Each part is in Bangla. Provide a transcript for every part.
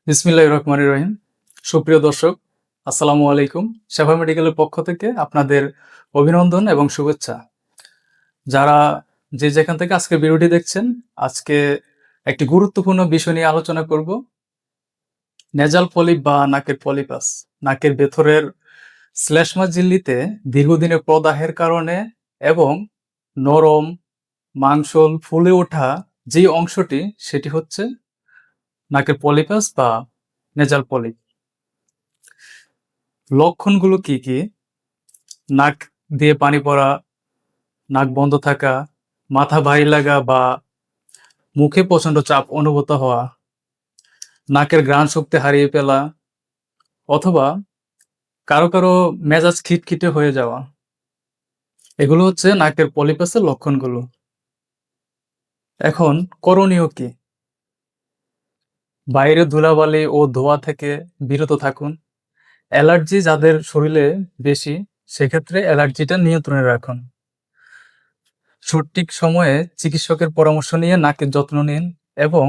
বিসমিল্লাহির রহমানির রহিম। সুপ্রিয় দর্শক, আসসালামু আলাইকুম। শেফা মেডিকেলের পক্ষ থেকে আপনাদের অভিনন্দন এবং শুভেচ্ছা। যারা যে যেখান থেকে আজকের ভিডিওটি দেখছেন, আজকে একটি গুরুত্বপূর্ণ বিষয় নিয়ে আলোচনা করব। নেজাল পলিপ বা নাকের পলিপাস। নাকের ভেতরের শ্লেষ্মা ঝিল্লিতে দীর্ঘদিনের প্রদাহের কারণে এবং নরম, মাংসল, ফুলে ওঠা যে অংশটি সেটি হচ্ছে নাকের পলিপাস বা নেজাল পলিপ। লক্ষণগুলো কি কি? নাক দিয়ে পানি পড়া, নাক বন্ধ থাকা, মাথা ভারী লাগা বা মুখে প্রচণ্ড চাপ অনুভূত হওয়া, নাকের ঘ্রাণ শক্তি হারিয়ে ফেলা অথবা কারো কারো মেজাজ খিটখিটে হয়ে যাওয়া। এগুলো হচ্ছে নাকের পলিপাসের লক্ষণগুলো। এখন করণীয় কি? বাইরে ধুলাবালি ও ধোঁয়া থেকে বিরত থাকুন। অ্যালার্জি যাদের শরীরে বেশি, সেক্ষেত্রে অ্যালার্জিটা নিয়ন্ত্রণে রাখুন। সঠিক সময়ে চিকিৎসকের পরামর্শ নিয়ে নাকের যত্ন নিন এবং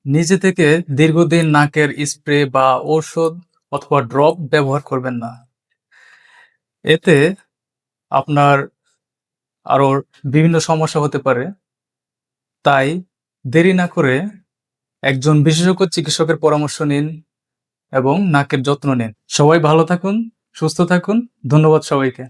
নিজে থেকে দীর্ঘদিন নাকের স্প্রে বা ঔষধ অথবা ড্রপ ব্যবহার করবেন না। এতে আপনার আরো বিভিন্ন সমস্যা হতে পারে। তাই দেরি না করে একজন বিশেষজ্ঞ চিকিৎসকের পরামর্শ নিন এবং নাকের যত্ন নিন। সবাই ভালো থাকুন, সুস্থ থাকুন। ধন্যবাদ সবাইকে।